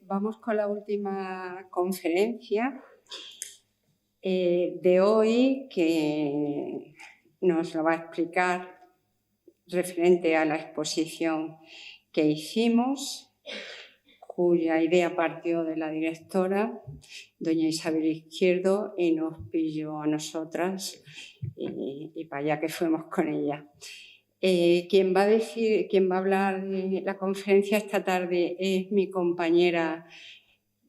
Vamos con la última conferencia de hoy, que nos lo va a explicar referente a la exposición que hicimos, cuya idea partió de la directora, doña Isabel Izquierdo, y nos pilló a nosotras y para allá que fuimos con ella. Quien va a hablar de la conferencia esta tarde es mi compañera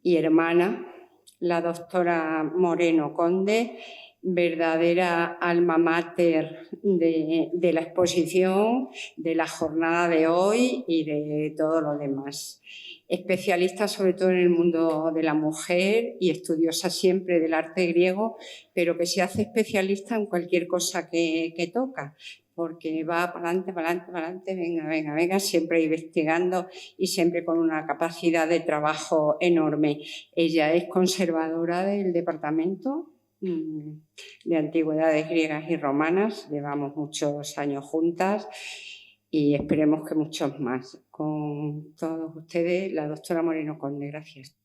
y hermana, la doctora Moreno Conde, verdadera alma mater de la exposición, de la jornada de hoy y de todo lo demás. Especialista sobre todo en el mundo de la mujer y estudiosa siempre del arte griego, pero que se hace especialista en cualquier cosa que toca, porque va para adelante, venga, siempre investigando y siempre con una capacidad de trabajo enorme. Ella es conservadora del Departamento de Antigüedades Griegas y Romanas, llevamos muchos años juntas y esperemos que muchos más. Con todos ustedes, la doctora Moreno Conde. Gracias.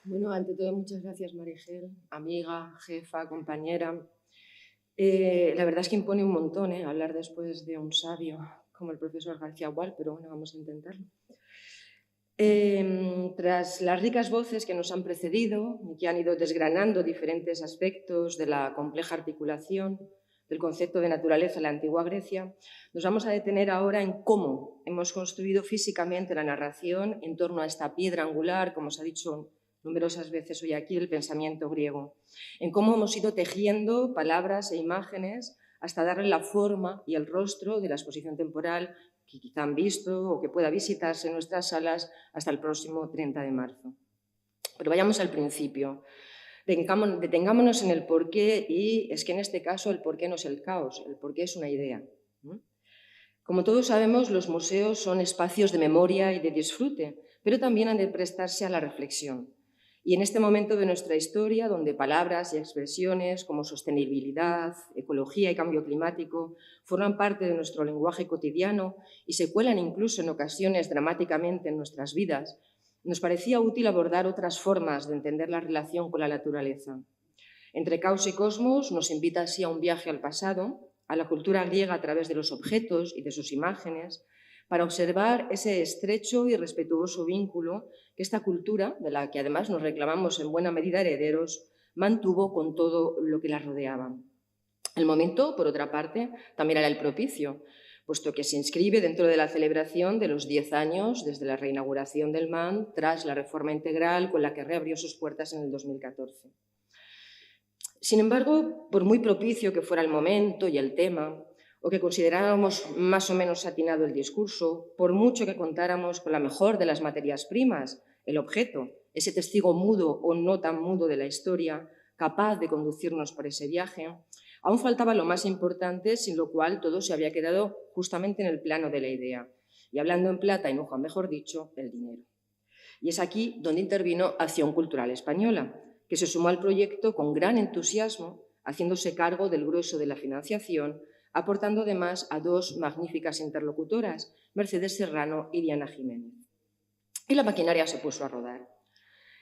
Bueno, ante todo, muchas gracias, Marigel, amiga, jefa, compañera. La verdad es que impone un montón hablar después de un sabio como el profesor García Gual, pero bueno, vamos a intentarlo. Tras las ricas voces que nos han precedido y que han ido desgranando diferentes aspectos de la compleja articulación del concepto de naturaleza en la antigua Grecia, nos vamos a detener ahora en cómo hemos construido físicamente la narración en torno a esta piedra angular, como se ha dicho numerosas veces hoy aquí, del pensamiento griego, en cómo hemos ido tejiendo palabras e imágenes hasta darle la forma y el rostro de la exposición temporal que quizá han visto o que pueda visitarse en nuestras salas hasta el próximo 30 de marzo. Pero vayamos al principio. Detengámonos en el porqué, y es que en este caso el porqué no es el caos, el porqué es una idea. Como todos sabemos, los museos son espacios de memoria y de disfrute, pero también han de prestarse a la reflexión. Y en este momento de nuestra historia, donde palabras y expresiones como sostenibilidad, ecología y cambio climático forman parte de nuestro lenguaje cotidiano y se cuelan incluso en ocasiones dramáticamente en nuestras vidas, nos parecía útil abordar otras formas de entender la relación con la naturaleza. Entre Caos y Cosmos nos invita así a un viaje al pasado, a la cultura griega a través de los objetos y de sus imágenes, para observar ese estrecho y respetuoso vínculo que esta cultura, de la que además nos reclamamos en buena medida herederos, mantuvo con todo lo que la rodeaba. El momento, por otra parte, también era el propicio, puesto que se inscribe dentro de la celebración de los 10 años desde la reinauguración del MAN tras la reforma integral con la que reabrió sus puertas en el 2014. Sin embargo, por muy propicio que fuera el momento y el tema, o que consideráramos más o menos atinado el discurso, por mucho que contáramos con la mejor de las materias primas, el objeto, ese testigo mudo o no tan mudo de la historia, capaz de conducirnos por ese viaje, aún faltaba lo más importante, sin lo cual todo se había quedado justamente en el plano de la idea. Y hablando en plata y nunca mejor dicho, el dinero. Y es aquí donde intervino Acción Cultural Española, que se sumó al proyecto con gran entusiasmo, haciéndose cargo del grueso de la financiación, aportando además a dos magníficas interlocutoras, Mercedes Serrano y Diana Jiménez. Y la maquinaria se puso a rodar.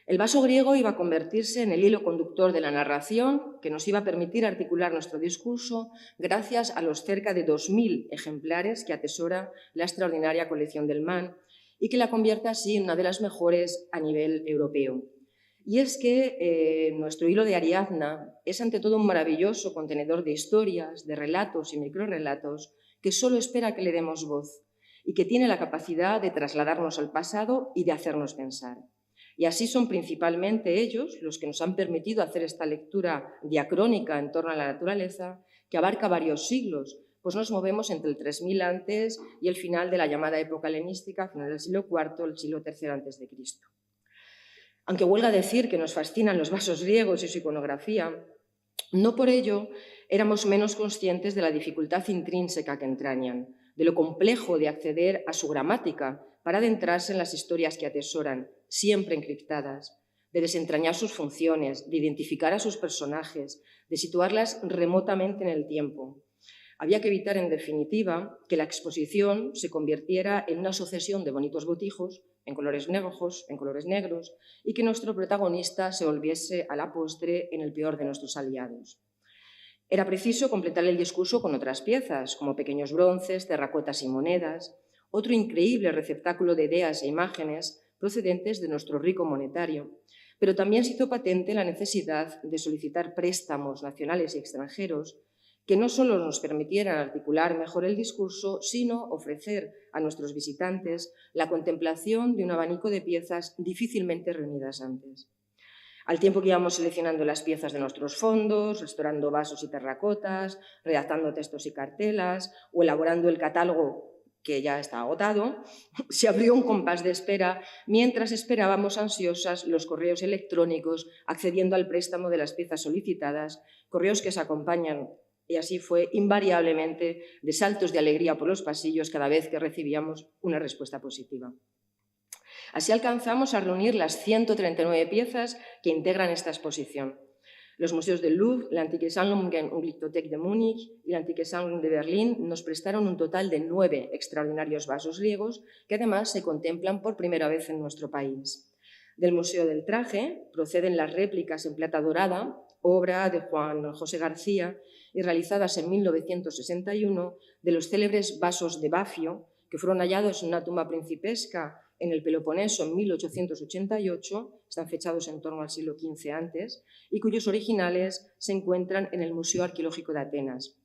El vaso griego iba a convertirse en el hilo conductor de la narración que nos iba a permitir articular nuestro discurso gracias a los cerca de 2000 ejemplares que atesora la extraordinaria colección del MAN y que la convierte así en una de las mejores a nivel europeo. Y es que nuestro hilo de Ariadna es ante todo un maravilloso contenedor de historias, de relatos y microrrelatos que solo espera que le demos voz y que tiene la capacidad de trasladarnos al pasado y de hacernos pensar. Y así son principalmente ellos los que nos han permitido hacer esta lectura diacrónica en torno a la naturaleza que abarca varios siglos, pues nos movemos entre el 3000 antes y el final de la llamada época helenística, final del siglo IV, el siglo III a.C. Aunque huelga decir que nos fascinan los vasos griegos y su iconografía, no por ello éramos menos conscientes de la dificultad intrínseca que entrañan, de lo complejo de acceder a su gramática para adentrarse en las historias que atesoran, siempre encriptadas, de desentrañar sus funciones, de identificar a sus personajes, de situarlas remotamente en el tiempo. Había que evitar, en definitiva, que la exposición se convirtiera en una sucesión de bonitos botijos, en colores negros, y que nuestro protagonista se volviese a la postre en el peor de nuestros aliados. Era preciso completar el discurso con otras piezas, como pequeños bronces, terracotas y monedas, otro increíble receptáculo de ideas e imágenes procedentes de nuestro rico monetario. Pero también se hizo patente la necesidad de solicitar préstamos nacionales y extranjeros que no solo nos permitieran articular mejor el discurso, sino ofrecer a nuestros visitantes la contemplación de un abanico de piezas difícilmente reunidas antes. Al tiempo que íbamos seleccionando las piezas de nuestros fondos, restaurando vasos y terracotas, redactando textos y cartelas o elaborando el catálogo que ya está agotado, se abrió un compás de espera mientras esperábamos ansiosas los correos electrónicos accediendo al préstamo de las piezas solicitadas, correos que se acompañan, y así fue invariablemente, de saltos de alegría por los pasillos cada vez que recibíamos una respuesta positiva. Así alcanzamos a reunir las 139 piezas que integran esta exposición. Los museos del Louvre, la Antike Sammlungen und Glyptothek de Múnich y la Antike Sammlung de Berlín nos prestaron un total de 9 extraordinarios vasos griegos que además se contemplan por primera vez en nuestro país. Del Museo del Traje proceden las réplicas en plata dorada, obra de Juan José García y realizadas en 1961 de los célebres vasos de Bafio, que fueron hallados en una tumba principesca en el Peloponeso en 1888, están fechados en torno al siglo XV antes, y cuyos originales se encuentran en el Museo Arqueológico de Atenas.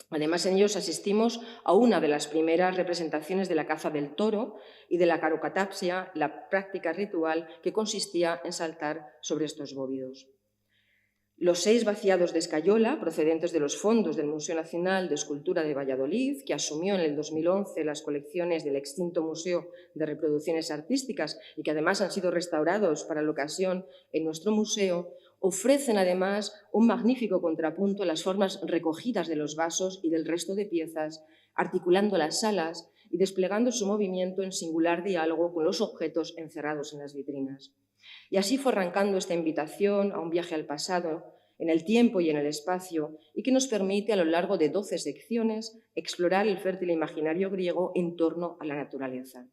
Además, en ellos asistimos a una de las primeras representaciones de la caza del toro y de la carocatapsia, la práctica ritual que consistía en saltar sobre estos bóvidos. Los 6 vaciados de escayola, procedentes de los fondos del Museo Nacional de Escultura de Valladolid, que asumió en el 2011 las colecciones del extinto Museo de Reproducciones Artísticas y que además han sido restaurados para la ocasión en nuestro museo, ofrecen además un magnífico contrapunto a las formas recogidas de los vasos y del resto de piezas, articulando las salas y desplegando su movimiento en singular diálogo con los objetos encerrados en las vitrinas. Y así fue arrancando esta invitación a un viaje al pasado, en el tiempo y en el espacio, y que nos permite a lo largo de 12 secciones explorar el fértil imaginario griego en torno a la naturaleza.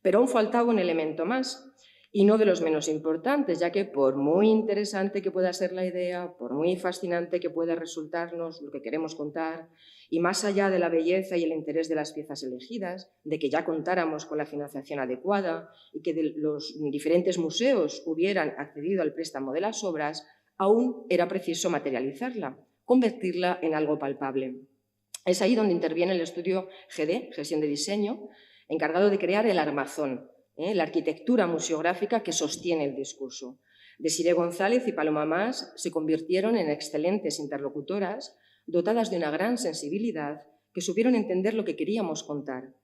Pero aún faltaba un elemento más, y no de los menos importantes, ya que por muy interesante que pueda ser la idea, por muy fascinante que pueda resultarnos lo que queremos contar, y más allá de la belleza y el interés de las piezas elegidas, de que ya contáramos con la financiación adecuada y que los diferentes museos hubieran accedido al préstamo de las obras, aún era preciso materializarla, convertirla en algo palpable. Es ahí donde interviene el estudio GD, Gestión de Diseño, encargado de crear el armazón, la arquitectura museográfica que sostiene el discurso. Desiré González y Paloma Mas se convirtieron en excelentes interlocutoras, dotadas de una gran sensibilidad, que supieron entender lo que queríamos contar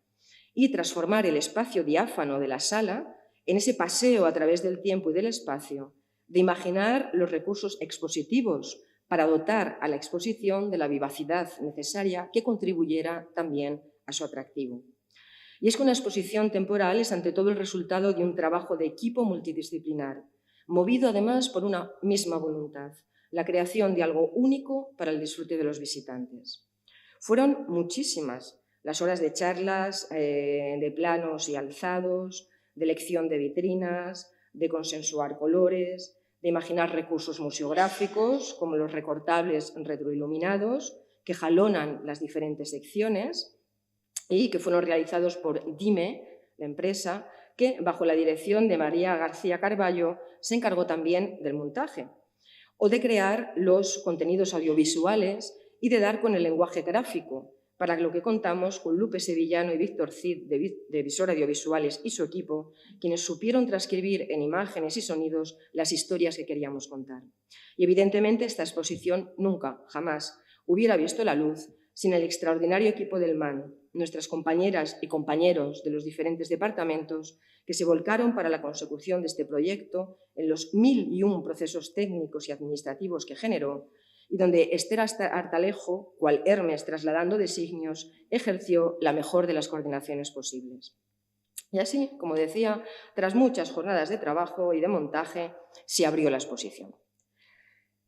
y transformar el espacio diáfano de la sala en ese paseo a través del tiempo y del espacio, de imaginar los recursos expositivos para dotar a la exposición de la vivacidad necesaria que contribuyera también a su atractivo. Y es que una exposición temporal es ante todo el resultado de un trabajo de equipo multidisciplinar, movido además por una misma voluntad, la creación de algo único para el disfrute de los visitantes. Fueron muchísimas las horas de charlas, de planos y alzados, de elección de vitrinas, de consensuar colores, de imaginar recursos museográficos como los recortables retroiluminados que jalonan las diferentes secciones y que fueron realizados por Dime, la empresa, que bajo la dirección de María García Carballo se encargó también del montaje, o de crear los contenidos audiovisuales y de dar con el lenguaje gráfico, para lo que contamos con Lupe Sevillano y Víctor Cid de Visor Audiovisuales y su equipo, quienes supieron transcribir en imágenes y sonidos las historias que queríamos contar. Y evidentemente esta exposición nunca, jamás, hubiera visto la luz sin el extraordinario equipo del MAN, nuestras compañeras y compañeros de los diferentes departamentos que se volcaron para la consecución de este proyecto en los 1001 procesos técnicos y administrativos que generó y donde Esther Artalejo, cual Hermes trasladando designios, ejerció la mejor de las coordinaciones posibles. Y así, como decía, tras muchas jornadas de trabajo y de montaje, se abrió la exposición.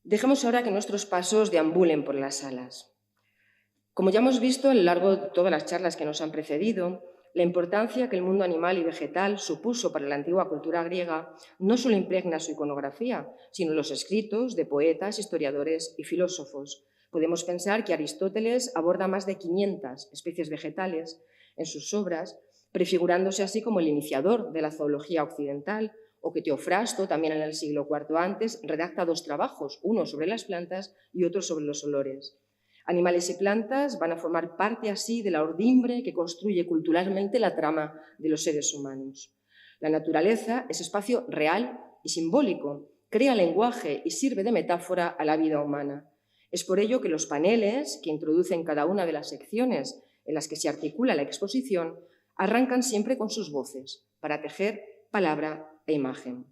Dejemos ahora que nuestros pasos deambulen por las salas. Como ya hemos visto a lo largo de todas las charlas que nos han precedido, la importancia que el mundo animal y vegetal supuso para la antigua cultura griega no solo impregna su iconografía, sino los escritos de poetas, historiadores y filósofos. Podemos pensar que Aristóteles aborda más de 500 especies vegetales en sus obras, prefigurándose así como el iniciador de la zoología occidental, o que Teofrasto, también en el siglo IV antes, redacta 2 trabajos, uno sobre las plantas y otro sobre los olores. Animales y plantas van a formar parte así de la ordimbre que construye culturalmente la trama de los seres humanos. La naturaleza es espacio real y simbólico, crea lenguaje y sirve de metáfora a la vida humana. Es por ello que los paneles que introducen cada una de las secciones en las que se articula la exposición arrancan siempre con sus voces para tejer palabra e imagen.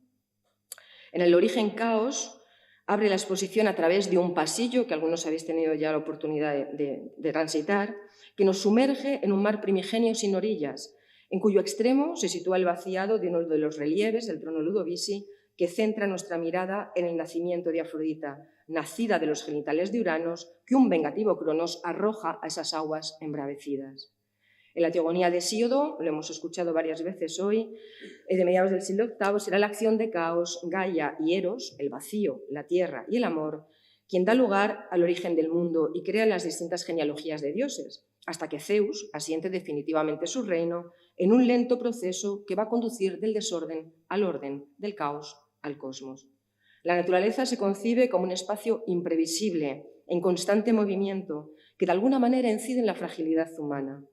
En el origen caos abre la exposición a través de un pasillo que algunos habéis tenido ya la oportunidad de transitar, que nos sumerge en un mar primigenio sin orillas, en cuyo extremo se sitúa el vaciado de uno de los relieves del trono Ludovisi, que centra nuestra mirada en el nacimiento de Afrodita, nacida de los genitales de Uranos, que un vengativo Cronos arroja a esas aguas embravecidas. En la Teogonía de Hesíodo, lo hemos escuchado varias veces hoy, de mediados del siglo VIII, será la acción de Caos, Gaia y Eros, el vacío, la tierra y el amor, quien da lugar al origen del mundo y crea las distintas genealogías de dioses, hasta que Zeus asiente definitivamente su reino en un lento proceso que va a conducir del desorden al orden, del caos al cosmos. La naturaleza se concibe como un espacio imprevisible, en constante movimiento, que de alguna manera incide en la fragilidad humana.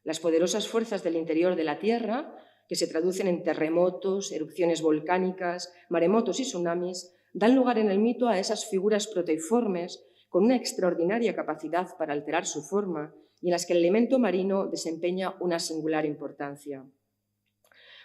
Las poderosas fuerzas del interior de la Tierra, que se traducen en terremotos, erupciones volcánicas, maremotos y tsunamis, dan lugar en el mito a esas figuras proteiformes con una extraordinaria capacidad para alterar su forma y en las que el elemento marino desempeña una singular importancia.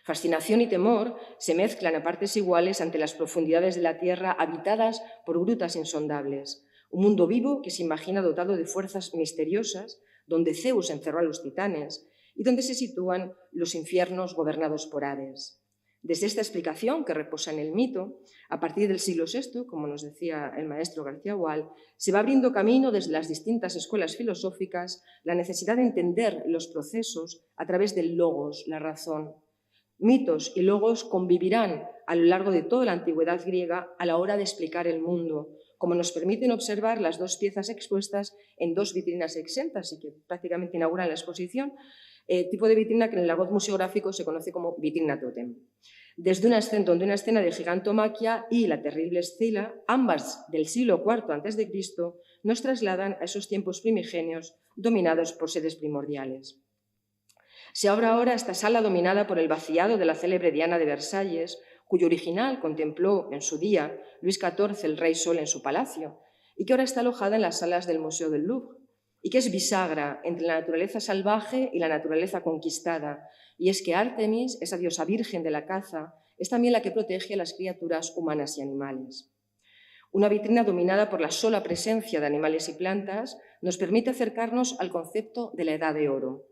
Fascinación y temor se mezclan a partes iguales ante las profundidades de la Tierra habitadas por grutas insondables, un mundo vivo que se imagina dotado de fuerzas misteriosas, donde Zeus encerró a los titanes y donde se sitúan los infiernos gobernados por Hades. Desde esta explicación que reposa en el mito, a partir del siglo VI, como nos decía el maestro García Gual, se va abriendo camino desde las distintas escuelas filosóficas la necesidad de entender los procesos a través del logos, la razón. Mitos y logos convivirán a lo largo de toda la antigüedad griega a la hora de explicar el mundo, como nos permiten observar las 2 piezas expuestas en 2 vitrinas exentas y que prácticamente inauguran la exposición, tipo de vitrina que en el argot museográfico se conoce como vitrina tótem. Desde una escena de Gigantomaquia y la terrible Escila, ambas del siglo IV a.C., nos trasladan a esos tiempos primigenios dominados por seres primordiales. Se abre ahora esta sala dominada por el vaciado de la célebre Diana de Versalles, cuyo original contempló en su día Luis XIV, el rey Sol, en su palacio, y que ahora está alojada en las salas del Museo del Louvre, y que es bisagra entre la naturaleza salvaje y la naturaleza conquistada, y es que Artemis, esa diosa virgen de la caza, es también la que protege a las criaturas humanas y animales. Una vitrina dominada por la sola presencia de animales y plantas nos permite acercarnos al concepto de la Edad de Oro.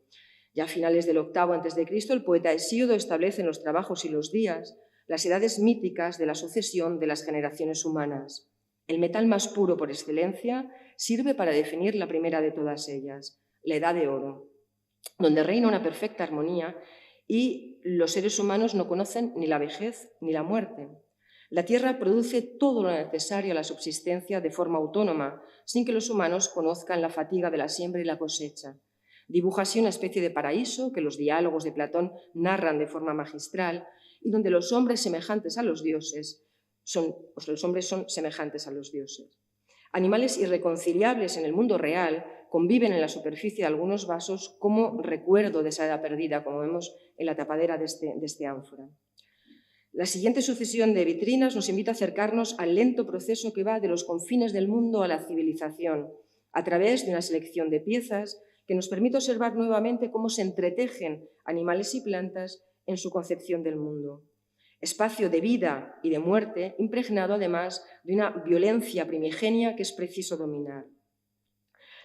Ya a finales del VIII a.C., el poeta Hesíodo establece en los trabajos y los días las edades míticas de la sucesión de las generaciones humanas. El metal más puro por excelencia sirve para definir la primera de todas ellas, la Edad de Oro, donde reina una perfecta armonía y los seres humanos no conocen ni la vejez ni la muerte. La Tierra produce todo lo necesario a la subsistencia de forma autónoma, sin que los humanos conozcan la fatiga de la siembra y la cosecha. Dibuja así una especie de paraíso que los diálogos de Platón narran de forma magistral y donde los hombres semejantes a los dioses son semejantes a los dioses. Animales irreconciliables en el mundo real conviven en la superficie de algunos vasos como recuerdo de esa edad perdida, como vemos en la tapadera de este ánfora. La siguiente sucesión de vitrinas nos invita a acercarnos al lento proceso que va de los confines del mundo a la civilización, a través de una selección de piezas que nos permite observar nuevamente cómo se entretejen animales y plantas en su concepción del mundo. Espacio de vida y de muerte impregnado además de una violencia primigenia que es preciso dominar.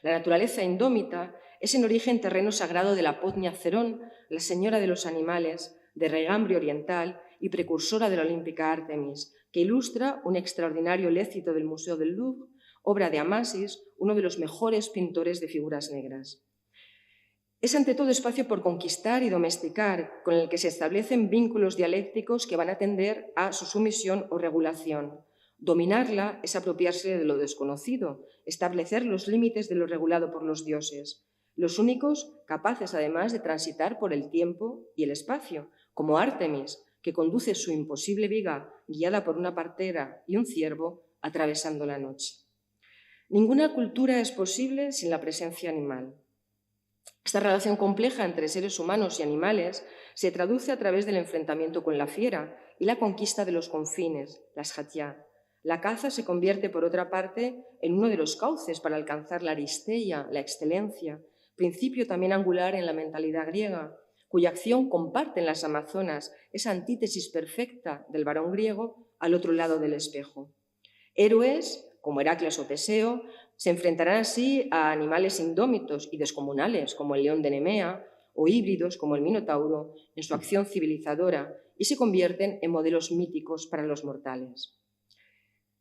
La naturaleza indómita es en origen terreno sagrado de la Potnia Cerón, la señora de los animales, de regambre oriental y precursora de la olímpica Artemis, que ilustra un extraordinario lécito del Museo del Louvre obra de Amasis, uno de los mejores pintores de figuras negras. Es ante todo espacio por conquistar y domesticar, con el que se establecen vínculos dialécticos que van a tender a su sumisión o regulación. Dominarla es apropiarse de lo desconocido, establecer los límites de lo regulado por los dioses, los únicos capaces además de transitar por el tiempo y el espacio, como Ártemis, que conduce su imposible viga guiada por una partera y un ciervo atravesando la noche. Ninguna cultura es posible sin la presencia animal. Esta relación compleja entre seres humanos y animales se traduce a través del enfrentamiento con la fiera y la conquista de los confines, las jatiá. La caza se convierte, por otra parte, en uno de los cauces para alcanzar la aristeia, la excelencia, principio también angular en la mentalidad griega, cuya acción comparten las amazonas, esa antítesis perfecta del varón griego al otro lado del espejo. Héroes, como Heracles o Teseo, se enfrentarán así a animales indómitos y descomunales, como el león de Nemea, o híbridos, como el Minotauro, en su acción civilizadora, y se convierten en modelos míticos para los mortales.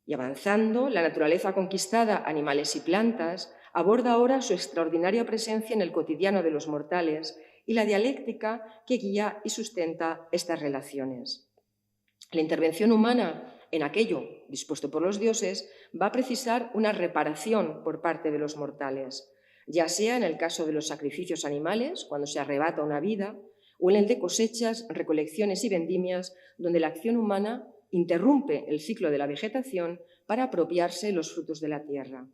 Y avanzando, la naturaleza conquistada, animales y plantas, aborda ahora su extraordinaria presencia en el cotidiano de los mortales y la dialéctica que guía y sustenta estas relaciones. La intervención humana en aquello dispuesto por los dioses va a precisar una reparación por parte de los mortales, ya sea en el caso de los sacrificios animales, cuando se arrebata una vida, o en el de cosechas, recolecciones y vendimias, donde la acción humana interrumpe el ciclo de la vegetación para apropiarse los frutos de la tierra.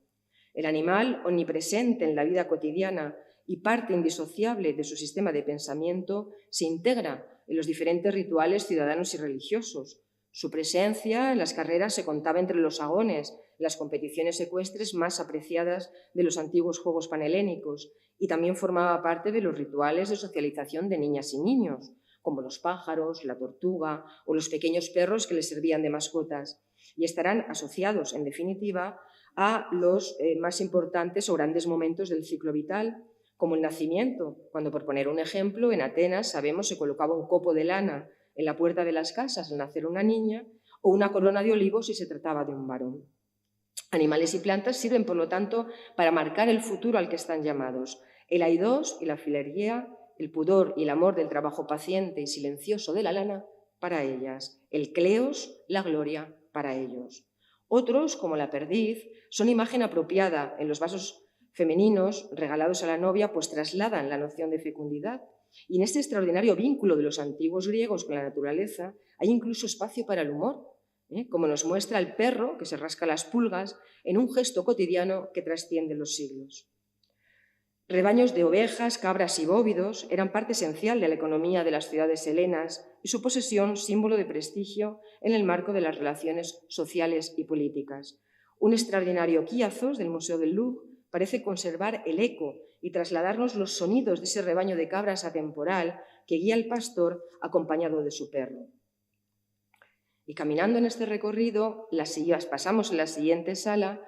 El animal, omnipresente en la vida cotidiana y parte indisociable de su sistema de pensamiento, se integra en los diferentes rituales ciudadanos y religiosos. Su presencia en las carreras se contaba entre los agones, las competiciones ecuestres más apreciadas de los antiguos juegos panhelénicos, y también formaba parte de los rituales de socialización de niñas y niños, como los pájaros, la tortuga o los pequeños perros que les servían de mascotas, y estarán asociados, en definitiva, a los más importantes o grandes momentos del ciclo vital, como el nacimiento, cuando, por poner un ejemplo, en Atenas sabemos se colocaba un copo de lana en la puerta de las casas al nacer una niña, o una corona de olivos si se trataba de un varón. Animales y plantas sirven, por lo tanto, para marcar el futuro al que están llamados. El aidos y la filería, el pudor y el amor del trabajo paciente y silencioso de la lana, para ellas. El cleos, la gloria, para ellos. Otros, como la perdiz, son imagen apropiada. En los vasos femeninos regalados a la novia, pues trasladan la noción de fecundidad. Y en este extraordinario vínculo de los antiguos griegos con la naturaleza hay incluso espacio para el humor, como nos muestra el perro que se rasca las pulgas en un gesto cotidiano que trasciende los siglos. Rebaños de ovejas, cabras y bóvidos eran parte esencial de la economía de las ciudades helenas y su posesión símbolo de prestigio en el marco de las relaciones sociales y políticas. Un extraordinario quiazos del Museo del Louvre parece conservar el eco y trasladarnos los sonidos de ese rebaño de cabras atemporal que guía al pastor acompañado de su perro. Y caminando en este recorrido, pasamos en la siguiente sala,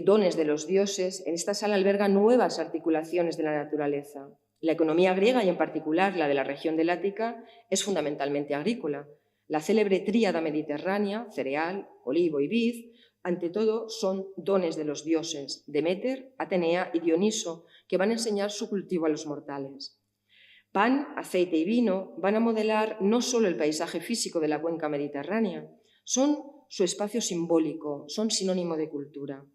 dones de los dioses. En esta sala alberga nuevas articulaciones de la naturaleza. La economía griega, y en particular la de la región del Ática, es fundamentalmente agrícola. La célebre tríada mediterránea, cereal, olivo y vid, ante todo son dones de los dioses, Deméter, Atenea y Dioniso, que van a enseñar su cultivo a los mortales. Pan, aceite y vino van a modelar no solo el paisaje físico de la cuenca mediterránea, son su espacio simbólico, son sinónimo de cultura.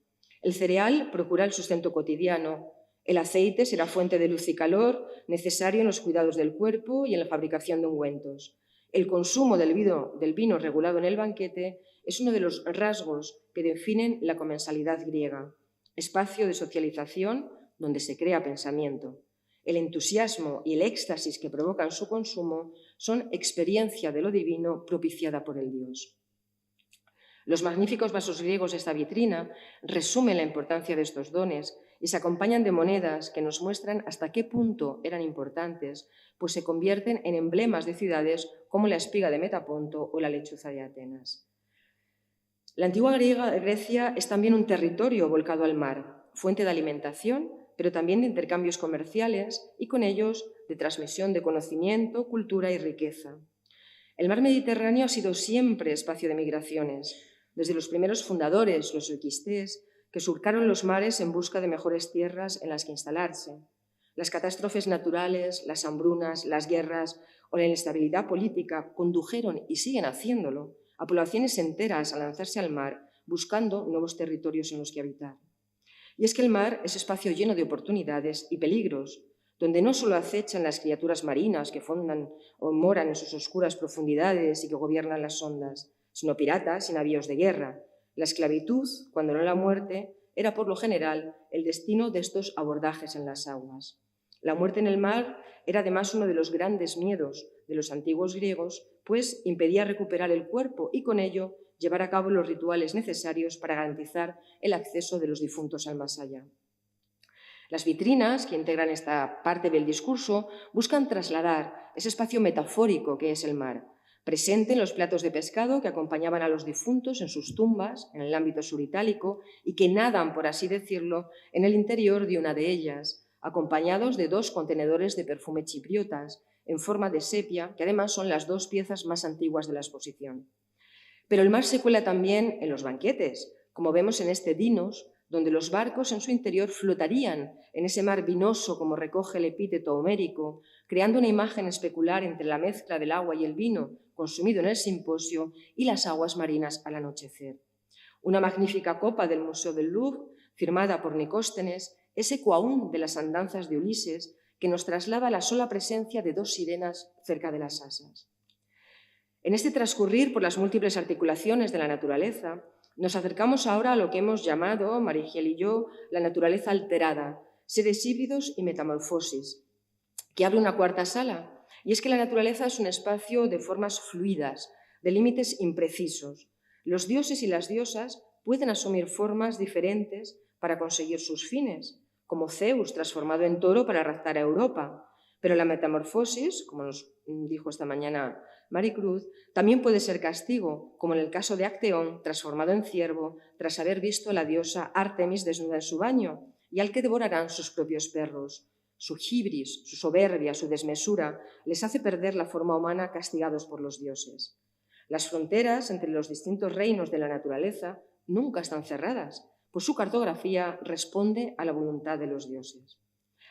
El cereal procura el sustento cotidiano, el aceite será fuente de luz y calor necesario en los cuidados del cuerpo y en la fabricación de ungüentos. El consumo del vino regulado en el banquete es uno de los rasgos que definen la comensalidad griega, espacio de socialización donde se crea pensamiento. El entusiasmo y el éxtasis que provocan su consumo son experiencia de lo divino propiciada por el dios. Los magníficos vasos griegos de esta vitrina resumen la importancia de estos dones y se acompañan de monedas que nos muestran hasta qué punto eran importantes, pues se convierten en emblemas de ciudades como la espiga de Metaponto o la lechuza de Atenas. La antigua Grecia es también un territorio volcado al mar, fuente de alimentación, pero también de intercambios comerciales y con ellos de transmisión de conocimiento, cultura y riqueza. El mar Mediterráneo ha sido siempre espacio de migraciones, desde los primeros fundadores, los equistés, que surcaron los mares en busca de mejores tierras en las que instalarse. Las catástrofes naturales, las hambrunas, las guerras o la inestabilidad política condujeron, y siguen haciéndolo, a poblaciones enteras a lanzarse al mar buscando nuevos territorios en los que habitar. Y es que el mar es espacio lleno de oportunidades y peligros, donde no solo acechan las criaturas marinas que fondan o moran en sus oscuras profundidades y que gobiernan las ondas, sino piratas y navíos de guerra. La esclavitud, cuando no la muerte, era por lo general el destino de estos abordajes en las aguas. La muerte en el mar era además uno de los grandes miedos de los antiguos griegos, pues impedía recuperar el cuerpo y con ello llevar a cabo los rituales necesarios para garantizar el acceso de los difuntos al más allá. Las vitrinas, que integran esta parte del discurso, buscan trasladar ese espacio metafórico que es el mar, presente en los platos de pescado que acompañaban a los difuntos en sus tumbas, en el ámbito suritálico, y que nadan, por así decirlo, en el interior de una de ellas, acompañados de 2 contenedores de perfume chipriotas, en forma de sepia, que además son las 2 piezas más antiguas de la exposición. Pero el mar se cuela también en los banquetes, como vemos en este Dinos, donde los barcos en su interior flotarían en ese mar vinoso, como recoge el epíteto homérico, creando una imagen especular entre la mezcla del agua y el vino consumido en el simposio y las aguas marinas al anochecer. Una magnífica copa del Museo del Louvre, firmada por Nicóstenes, es eco aún de las andanzas de Ulises, que nos traslada la sola presencia de 2 sirenas cerca de las asas. En este transcurrir por las múltiples articulaciones de la naturaleza, nos acercamos ahora a lo que hemos llamado, Marigiel y yo, la naturaleza alterada, seres híbridos y metamorfosis, que abre una cuarta sala. Y es que la naturaleza es un espacio de formas fluidas, de límites imprecisos. Los dioses y las diosas pueden asumir formas diferentes para conseguir sus fines, como Zeus transformado en toro para raptar a Europa. Pero la metamorfosis, como nos dijo esta mañana Maricruz, también puede ser castigo, como en el caso de Acteón, transformado en ciervo, tras haber visto a la diosa Artemis desnuda en su baño, y al que devorarán sus propios perros. Su hibris, su soberbia, su desmesura, les hace perder la forma humana castigados por los dioses. Las fronteras entre los distintos reinos de la naturaleza nunca están cerradas, pues su cartografía responde a la voluntad de los dioses.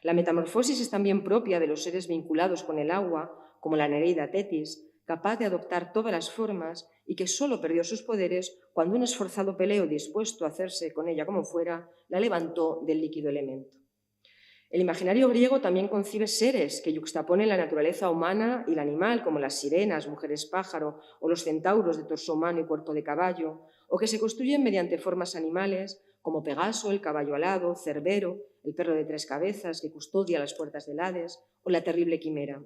La metamorfosis es también propia de los seres vinculados con el agua, como la Nereida Tetis, capaz de adoptar todas las formas y que solo perdió sus poderes cuando un esforzado Peleo, dispuesto a hacerse con ella como fuera, la levantó del líquido elemento. El imaginario griego también concibe seres que yuxtaponen la naturaleza humana y la animal, como las sirenas, mujeres pájaro, o los centauros de torso humano y cuerpo de caballo, o que se construyen mediante formas animales, como Pegaso, el caballo alado, Cerbero, el perro de 3 cabezas que custodia las puertas del Hades, o la terrible quimera.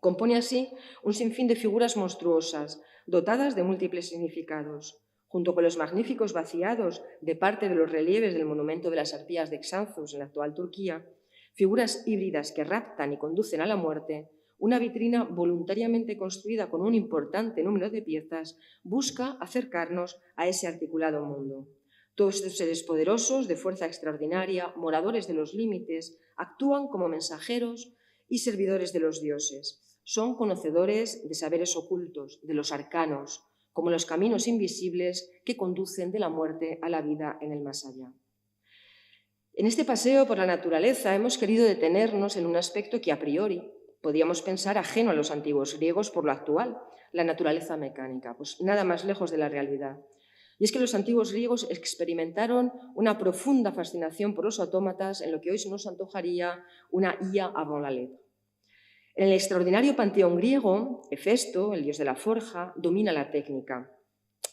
Compone así un sinfín de figuras monstruosas, dotadas de múltiples significados. Junto con los magníficos vaciados de parte de los relieves del monumento de las arpías de Xanthos en la actual Turquía, figuras híbridas que raptan y conducen a la muerte, una vitrina voluntariamente construida con un importante número de piezas busca acercarnos a ese articulado mundo. Todos estos seres poderosos, de fuerza extraordinaria, moradores de los límites, actúan como mensajeros y servidores de los dioses. Son conocedores de saberes ocultos, de los arcanos, como los caminos invisibles que conducen de la muerte a la vida en el más allá. En este paseo por la naturaleza hemos querido detenernos en un aspecto que a priori podríamos pensar ajeno a los antiguos griegos por lo actual, la naturaleza mecánica, pues nada más lejos de la realidad. Y es que los antiguos griegos experimentaron una profunda fascinación por los autómatas en lo que hoy se nos antojaría una IA avant la lettre. En el extraordinario panteón griego, Hefesto, el dios de la forja, domina la técnica,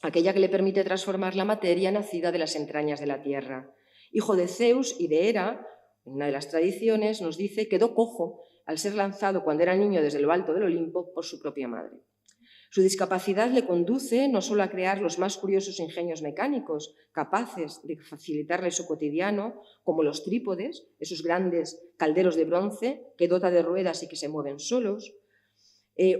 aquella que le permite transformar la materia nacida de las entrañas de la tierra. Hijo de Zeus y de Hera, en una de las tradiciones nos dice, quedó cojo al ser lanzado cuando era niño desde lo alto del Olimpo por su propia madre. Su discapacidad le conduce no solo a crear los más curiosos ingenios mecánicos, capaces de facilitarle su cotidiano, como los trípodes, esos grandes calderos de bronce que dota de ruedas y que se mueven solos,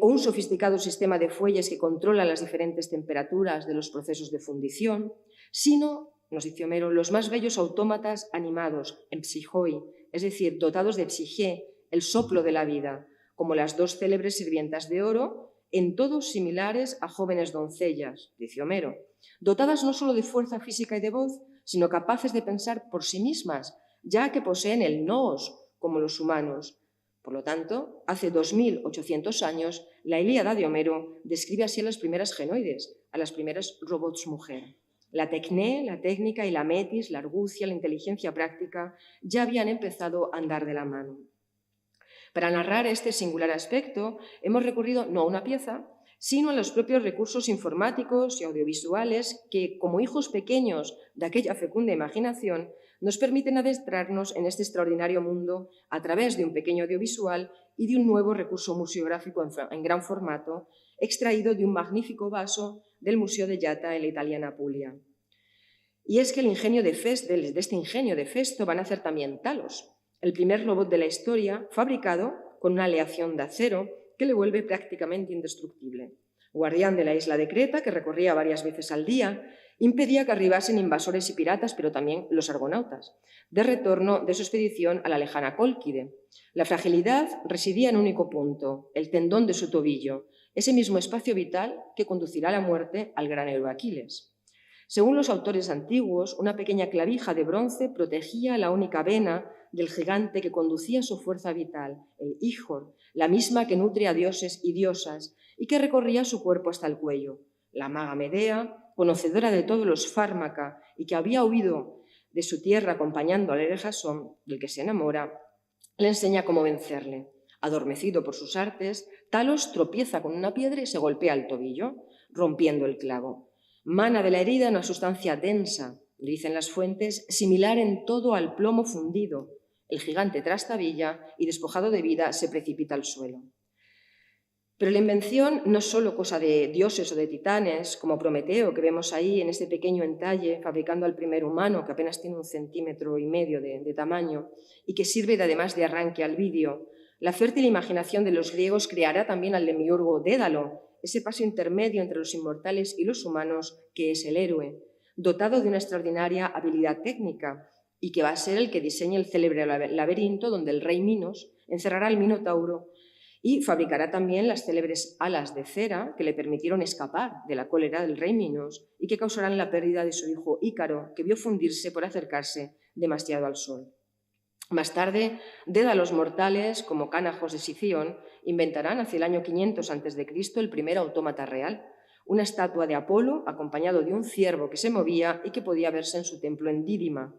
o un sofisticado sistema de fuelles que controla las diferentes temperaturas de los procesos de fundición, sino, nos dice Homero, los más bellos autómatas animados, en psichoi, es decir, dotados de psiché, el soplo de la vida, como las 2 célebres sirvientas de oro, en todos similares a jóvenes doncellas, dice Homero, dotadas no solo de fuerza física y de voz, sino capaces de pensar por sí mismas, ya que poseen el nous, como los humanos. Por lo tanto, hace 2800 años, la Ilíada de Homero describe así a las primeras genoides, a las primeras robots mujer. La tecné, la técnica y la metis, la argucia, la inteligencia práctica ya habían empezado a andar de la mano. Para narrar este singular aspecto, hemos recurrido no a una pieza, sino a los propios recursos informáticos y audiovisuales que, como hijos pequeños de aquella fecunda imaginación, nos permiten adentrarnos en este extraordinario mundo a través de un pequeño audiovisual y de un nuevo recurso museográfico en gran formato, extraído de un magnífico vaso del Museo de Yatta en la italiana Apulia. Y es que de este ingenio de Festo van a hacer también Talos, el primer robot de la historia fabricado con una aleación de acero que le vuelve prácticamente indestructible. Guardián de la isla de Creta, que recorría varias veces al día, impedía que arribasen invasores y piratas, pero también los argonautas, de retorno de su expedición a la lejana Cólquide. La fragilidad residía en un único punto, el tendón de su tobillo, ese mismo espacio vital que conducirá a la muerte al gran héroe Aquiles. Según los autores antiguos, una pequeña clavija de bronce protegía la única vena del gigante que conducía su fuerza vital, el Íjor, la misma que nutre a dioses y diosas y que recorría su cuerpo hasta el cuello. La maga Medea, conocedora de todos los fármaca y que había huido de su tierra acompañando al héroe Jasón, del que se enamora, le enseña cómo vencerle. Adormecido por sus artes, Talos tropieza con una piedra y se golpea el tobillo, rompiendo el clavo. Mana de la herida una sustancia densa, dicen las fuentes, similar en todo al plomo fundido. El gigante trastabilla y, despojado de vida, se precipita al suelo. Pero la invención no es solo cosa de dioses o de titanes, como Prometeo, que vemos ahí en este pequeño entalle, fabricando al primer humano, que apenas tiene 1,5 centímetros de tamaño, y que sirve además de arranque al vídeo. La fértil imaginación de los griegos creará también al demiurgo Dédalo, ese paso intermedio entre los inmortales y los humanos, que es el héroe, dotado de una extraordinaria habilidad técnica, y que va a ser el que diseñe el célebre laberinto donde el rey Minos encerrará al Minotauro y fabricará también las célebres alas de cera que le permitieron escapar de la cólera del rey Minos y que causarán la pérdida de su hijo Ícaro, que vio fundirse por acercarse demasiado al sol. Más tarde, dédalos mortales, como cánajos de Sición, inventarán hacia el año 500 a.C. el primer autómata real, una estatua de Apolo acompañado de un ciervo que se movía y que podía verse en su templo en Dídima.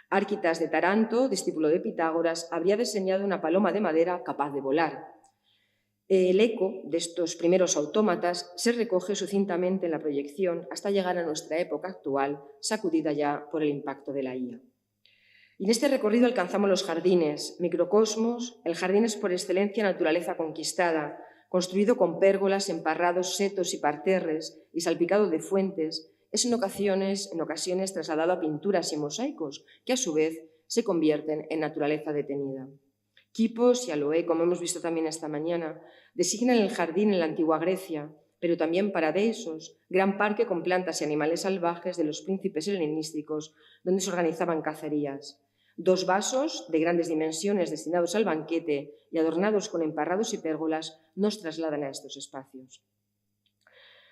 Árquitas de Taranto, discípulo de Pitágoras, habría diseñado una paloma de madera capaz de volar. El eco de estos primeros autómatas se recoge sucintamente en la proyección hasta llegar a nuestra época actual, sacudida ya por el impacto de la IA. Y en este recorrido alcanzamos los jardines, microcosmos. El jardín es por excelencia naturaleza conquistada, construido con pérgolas, emparrados, setos y parterres y salpicado de fuentes. Es en ocasiones trasladado a pinturas y mosaicos, que a su vez se convierten en naturaleza detenida. Quipos y aloe, como hemos visto también esta mañana, designan el jardín en la antigua Grecia, pero también Paradeisos, gran parque con plantas y animales salvajes de los príncipes helenísticos, donde se organizaban cacerías. 2 vasos de grandes dimensiones destinados al banquete y adornados con emparrados y pérgolas nos trasladan a estos espacios.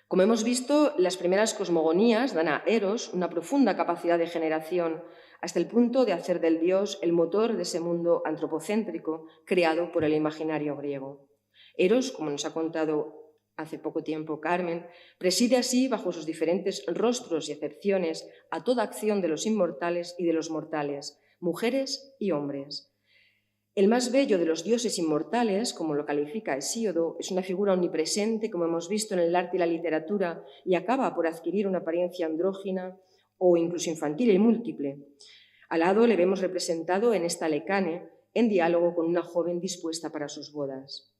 Como hemos visto, las primeras cosmogonías dan a Eros una profunda capacidad de generación, hasta el punto de hacer del dios el motor de ese mundo antropocéntrico creado por el imaginario griego. Eros, como nos ha contado hace poco tiempo Carmen, preside así, bajo sus diferentes rostros y acepciones, a toda acción de los inmortales y de los mortales, mujeres y hombres. El más bello de los dioses inmortales, como lo califica Hesíodo, es una figura omnipresente, como hemos visto en el arte y la literatura, y acaba por adquirir una apariencia andrógina o incluso infantil y múltiple. Al lado le vemos representado en esta Lecane, en diálogo con una joven dispuesta para sus bodas.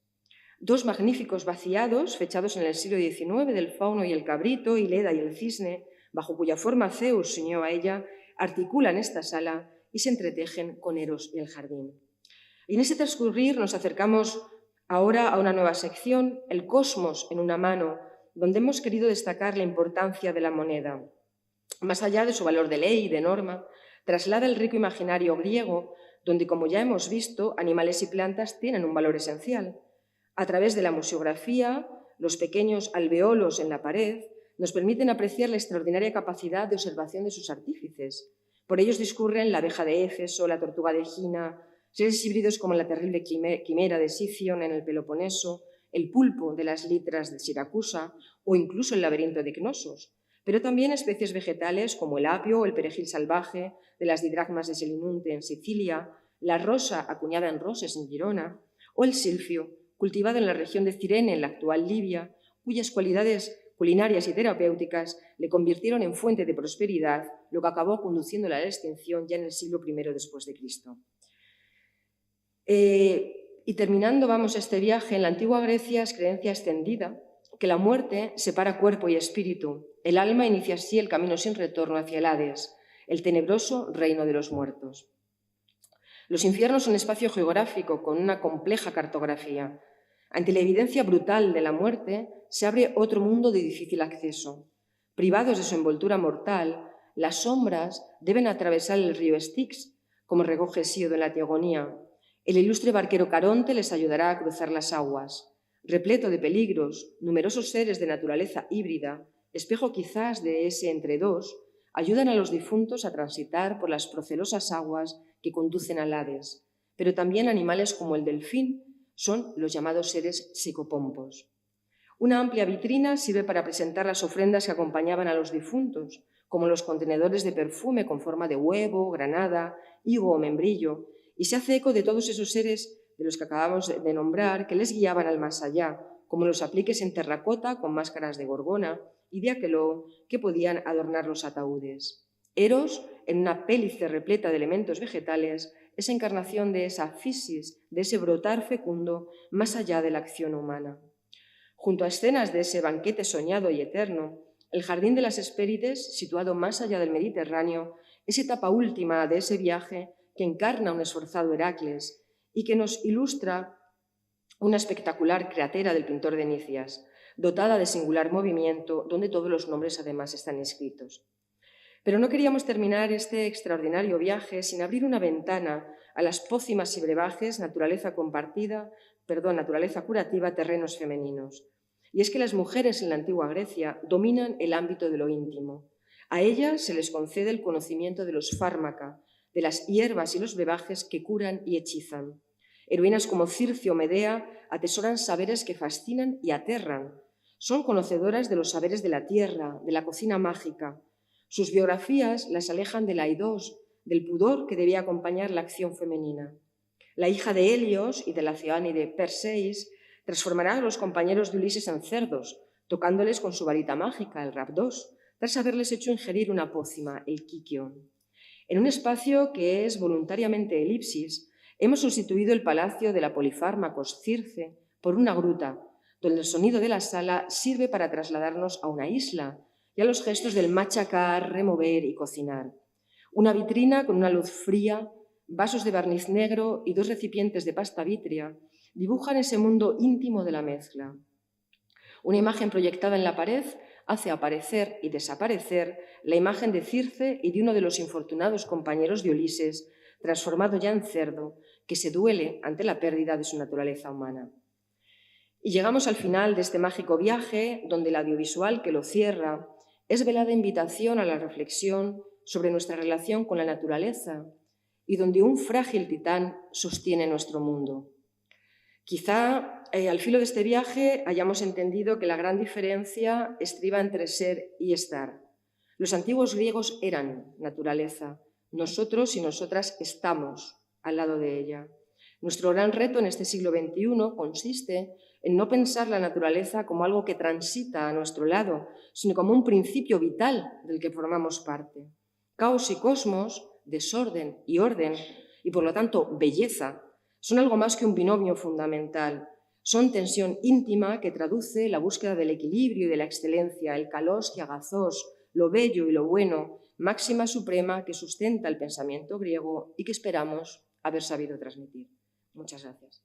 2 magníficos vaciados, fechados en el siglo XIX, del fauno y el cabrito, y Leda y el cisne, bajo cuya forma Zeus se unió a ella, articulan esta sala y se entretejen con Eros y el jardín. Y en ese transcurrir nos acercamos ahora a una nueva sección, el cosmos en una mano, donde hemos querido destacar la importancia de la moneda. Más allá de su valor de ley y de norma, traslada el rico imaginario griego, donde, como ya hemos visto, animales y plantas tienen un valor esencial. A través de la museografía, los pequeños alveolos en la pared nos permiten apreciar la extraordinaria capacidad de observación de sus artífices. Por ellos discurren la abeja de Éfeso, la tortuga de Egina, seres híbridos como la terrible quimera de Sición en el Peloponeso, el pulpo de las litras de Siracusa o incluso el laberinto de Cnosos, pero también especies vegetales como el apio o el perejil salvaje de las didragmas de Selinunte en Sicilia, la rosa acuñada en Roses en Girona o el silfio, cultivado en la región de Cirene en la actual Libia, cuyas cualidades culinarias y terapéuticas le convirtieron en fuente de prosperidad, lo que acabó conduciéndola a la extinción ya en el siglo I después de Cristo. Y terminando, vamos, este viaje, en la antigua Grecia es creencia extendida que la muerte separa cuerpo y espíritu. El alma inicia así el camino sin retorno hacia el Hades, el tenebroso reino de los muertos. Los infiernos son un espacio geográfico con una compleja cartografía. Ante la evidencia brutal de la muerte, se abre otro mundo de difícil acceso. Privados de su envoltura mortal, las sombras deben atravesar el río Styx, como recoge Hesíodo en la Teogonía. El ilustre barquero Caronte les ayudará a cruzar las aguas. Repleto de peligros, numerosos seres de naturaleza híbrida, espejo quizás de ese entre dos, ayudan a los difuntos a transitar por las procelosas aguas que conducen al Hades, pero también animales como el delfín son los llamados seres psicopompos. Una amplia vitrina sirve para presentar las ofrendas que acompañaban a los difuntos, como los contenedores de perfume con forma de huevo, granada, higo o membrillo, y se hace eco de todos esos seres de los que acabamos de nombrar que les guiaban al más allá, como los apliques en terracota con máscaras de gorgona y de aqueló que podían adornar los ataúdes. Eros, en una pélice repleta de elementos vegetales, es encarnación de esa fisis, de ese brotar fecundo más allá de la acción humana. Junto a escenas de ese banquete soñado y eterno, el Jardín de las Hespérides, situado más allá del Mediterráneo, es etapa última de ese viaje que encarna un esforzado Heracles y que nos ilustra una espectacular cratera del pintor de Nicias, dotada de singular movimiento, donde todos los nombres además están escritos. Pero no queríamos terminar este extraordinario viaje sin abrir una ventana a las pócimas y brebajes, naturaleza curativa, terrenos femeninos. Y es que las mujeres en la antigua Grecia dominan el ámbito de lo íntimo. A ellas se les concede el conocimiento de los fármaca, de las hierbas y los brebajes que curan y hechizan. Heroínas como Circe o Medea atesoran saberes que fascinan y aterran. Son conocedoras de los saberes de la tierra, de la cocina mágica. Sus biografías las alejan del aidos, del pudor que debía acompañar la acción femenina. La hija de Helios y de la ciudadánide Perseis transformará a los compañeros de Ulises en cerdos, tocándoles con su varita mágica, el Rapdos, tras haberles hecho ingerir una pócima, el Kikion. En un espacio que es voluntariamente elipsis, hemos sustituido el palacio de la polifármacos Circe por una gruta, donde el sonido de la sala sirve para trasladarnos a una isla y a los gestos del machacar, remover y cocinar. Una vitrina con una luz fría, vasos de barniz negro y dos recipientes de pasta vítrea dibujan ese mundo íntimo de la mezcla. Una imagen proyectada en la pared hace aparecer y desaparecer la imagen de Circe y de uno de los infortunados compañeros de Ulises, transformado ya en cerdo, que se duele ante la pérdida de su naturaleza humana. Y llegamos al final de este mágico viaje, donde el audiovisual que lo cierra es velada invitación a la reflexión sobre nuestra relación con la naturaleza y donde un frágil titán sostiene nuestro mundo. Quizá al filo de este viaje hayamos entendido que la gran diferencia estriba entre ser y estar. Los antiguos griegos eran naturaleza, nosotros y nosotras estamos al lado de ella. Nuestro gran reto en este siglo XXI consiste en no pensar la naturaleza como algo que transita a nuestro lado, sino como un principio vital del que formamos parte. Caos y cosmos, desorden y orden, y por lo tanto belleza, son algo más que un binomio fundamental. Son tensión íntima que traduce la búsqueda del equilibrio y de la excelencia, el kalos y agazos, lo bello y lo bueno, máxima suprema que sustenta el pensamiento griego y que esperamos haber sabido transmitir. Muchas gracias.